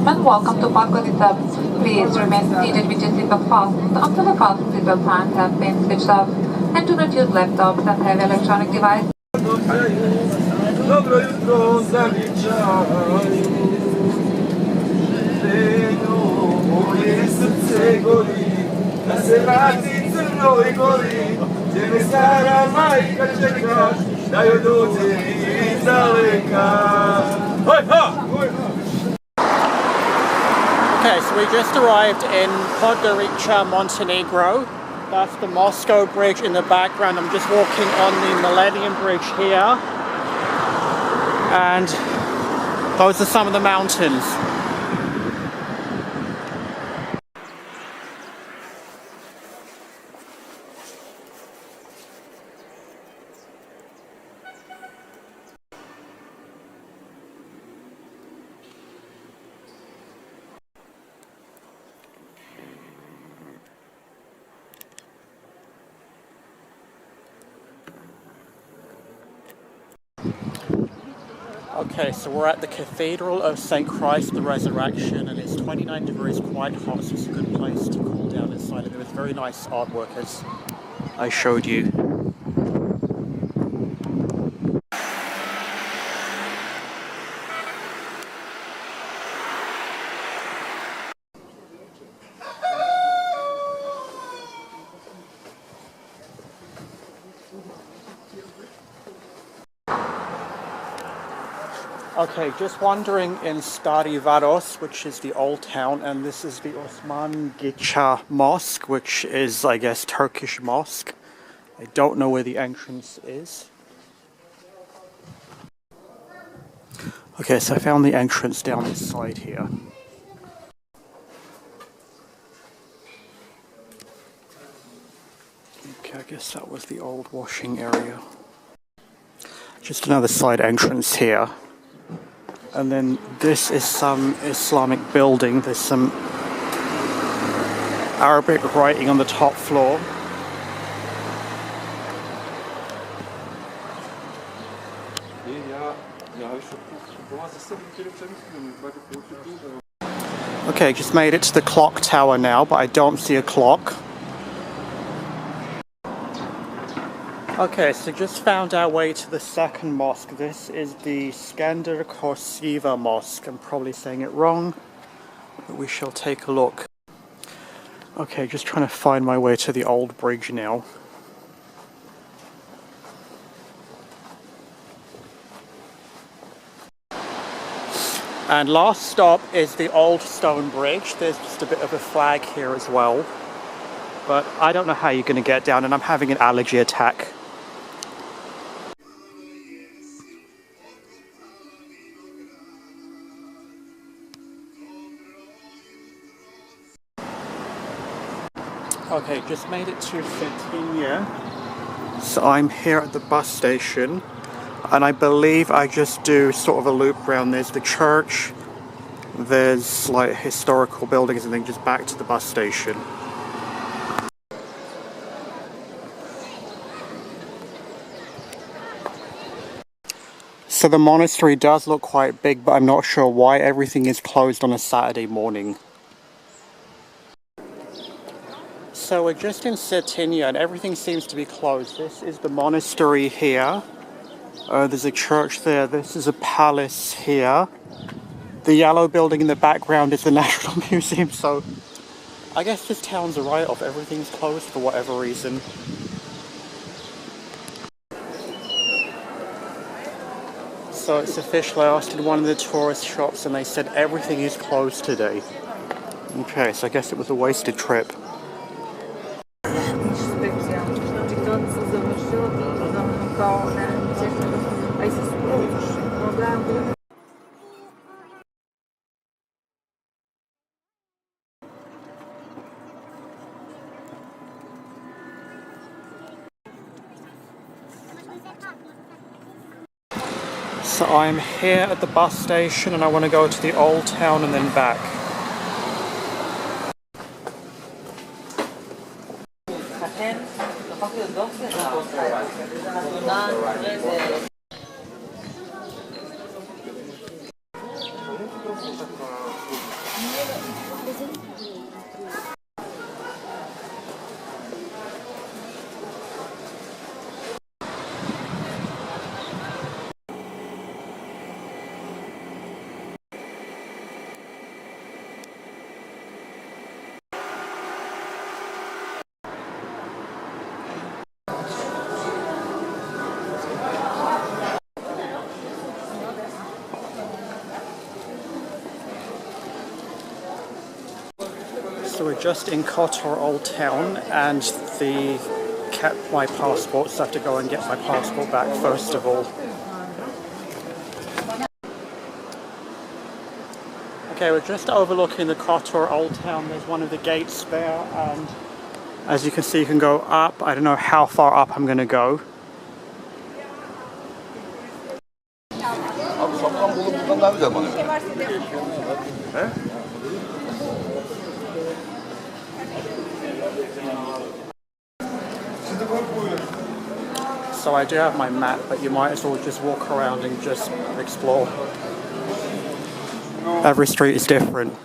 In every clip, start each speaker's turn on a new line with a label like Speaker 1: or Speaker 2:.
Speaker 1: gentlemen, welcome to Podgorica. Please remain seated with your seatbelt fastened until the fasten seatbelt signs have been switched off, and do not use laptops and heavy electronic devices.
Speaker 2: Dobro jutro, zavičaju, moje srce gori, da se vrati Crnoj Gori, gdje me stara majka čeka, da joj dođe iz daleka.
Speaker 3: Okay, so we just arrived in Podgorica, Montenegro. That's the Moscow Bridge in the background. I'm just walking on the Millennium Bridge here. And those are some of the mountains. Okay, so we're at the Cathedral of St. Christ the Resurrection, and it's 29 degrees, quite hot, so it's a good place to cool down inside. And there was very nice artwork, as I showed you. Okay, just wandering in Stari Varos, which is the old town, and this is the Osmangica Mosque, which is, I guess, Turkish mosque. I don't know where the entrance is. Okay, so I found the entrance down this side here. Okay, I guess that was the old washing area. Just another side entrance here. And then this is some Islamic building. There's some Arabic writing on the top floor. Okay, just made it to the clock tower now, but I don't see a clock. Okay, so just found our way to the second mosque. This is the Skender Korsiva Mosque. I'm probably saying it wrong, but we shall take a look. Okay, just trying to find my way to the old bridge now. And last stop is the old stone bridge. There's just a bit of a flag here as well. But I don't know how you're going to get down, and I'm having an allergy attack. Okay, just made it to Çetinje. So I'm here at the bus station, and I believe I just do sort of a loop around. There's the church, there's like historical buildings, and then just back to the bus station. So the monastery does look quite big, but I'm not sure why everything is closed on a Saturday morning. So we're just in Çetinje and everything seems to be closed. This is the monastery here. There's a church there. This is a palace here. The yellow building in the background is the National Museum. So I guess this town's a write-off. Everything's closed for whatever reason. So it's official. I asked in one of the tourist shops and they said everything is closed today. Okay, so I guess it was a wasted trip. So I'm here at the bus station and I want to go to the old town and then back. So we're just in Kotor Old Town, and the kept my passport, so I have to go and get my passport back first of all. Okay, we're just overlooking the Kotor Old Town. There's one of the gates there, and as you can see, you can go up. I don't know how far up I'm going to go. So I do have my map, but you might as well just walk around and just explore. Every street is different.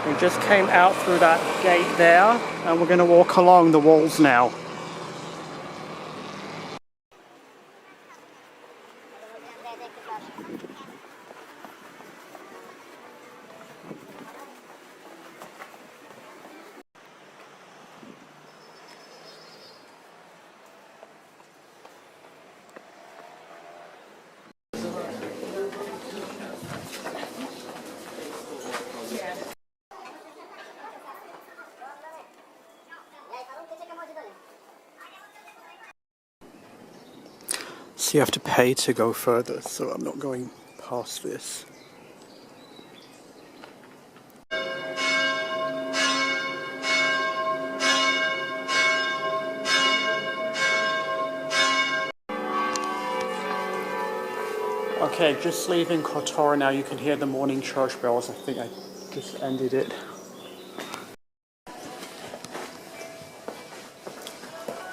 Speaker 3: We just came out through that gate there, and we're going to walk along the walls now. So you have to pay to go further, so I'm not going past this. Okay, just leaving Kotor now. You can hear the morning church bells. I think I just ended it.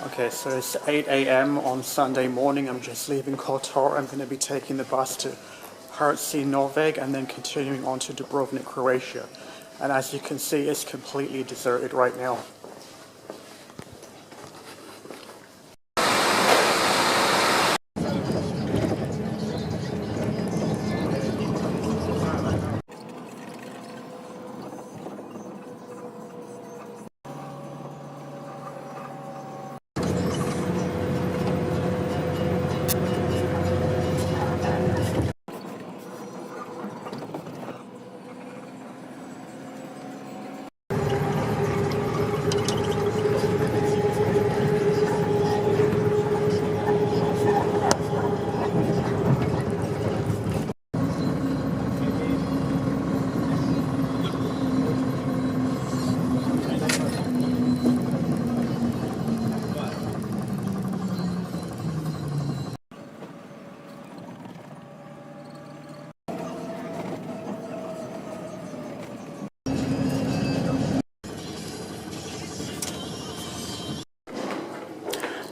Speaker 3: Okay, so it's 8 a.m. on Sunday morning. I'm just leaving Kotor. I'm going to be taking the bus to Herceg Novi and then continuing on to Dubrovnik, Croatia. And as you can see, it's completely deserted right now.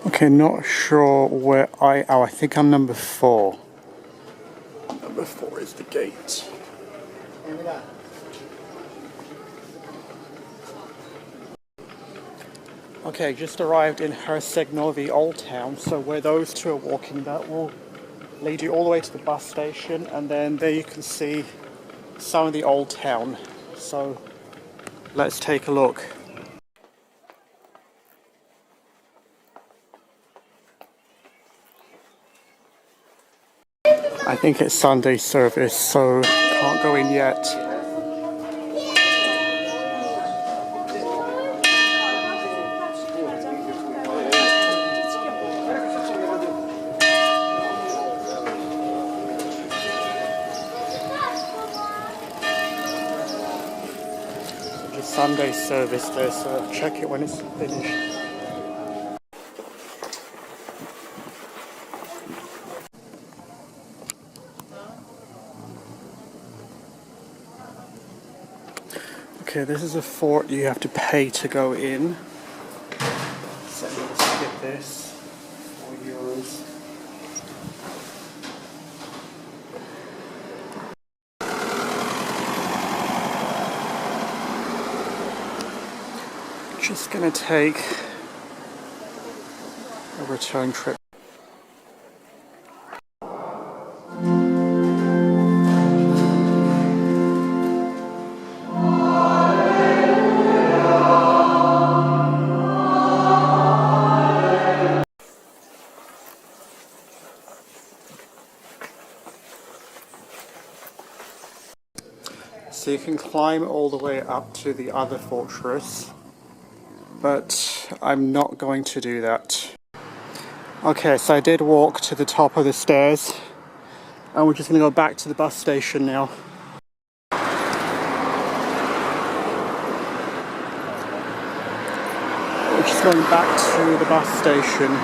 Speaker 3: Okay, not sure where I think I'm number 4. Number 4 is the gate. Okay, just arrived in Herceg Novi Old Town, so where those two are walking, that will lead you all the way to the bus station, and then there you can see some of the old town. So let's take a look. I think it's Sunday service, so can't go in yet. Just Sunday service there, so check it when it's finished. Okay, this is a fort you have to pay to go in. So let's get this, €4. Just gonna take a return trip. can climb all the way up to the other fortress, but I'm not going to do that. Okay, so I did walk to the top of the stairs, and we're just going to go back to the bus station now. We're just going back to the bus station.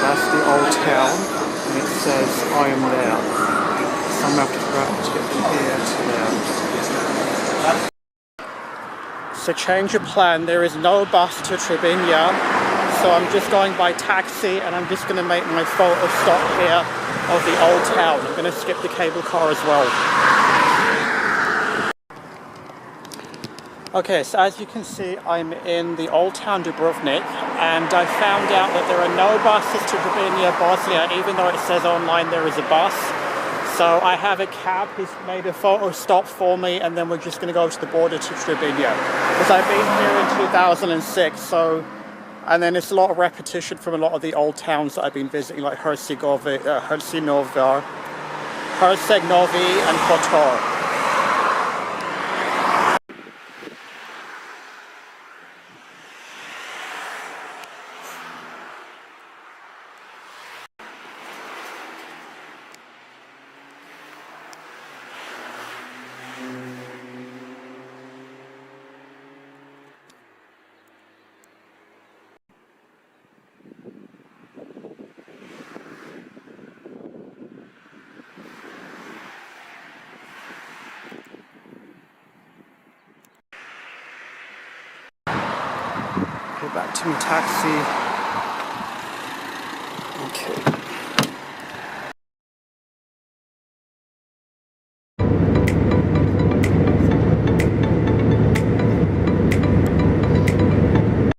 Speaker 3: That's the old town, and it says I am there. So I'm going to have to get from here to there. So change of plan, there is no bus to Çetinje, so I'm just going by taxi, and I'm just going to make my photo stop here of the old town. I'm going to skip the cable car as well. Okay, so as you can see, I'm in the old town Dubrovnik, and I found out that there are no buses to Çetinje, Bosnia, even though it says online there is a bus. So I have a cab who's made a photo stop for me, and then we're just going to go to the border to Çetinje. Because I've been here in 2006, so, and then it's a lot of repetition from a lot of the old towns that I've been visiting, like Herceg Novi, Herceg Novi and Kotor. Back to my taxi. Okay.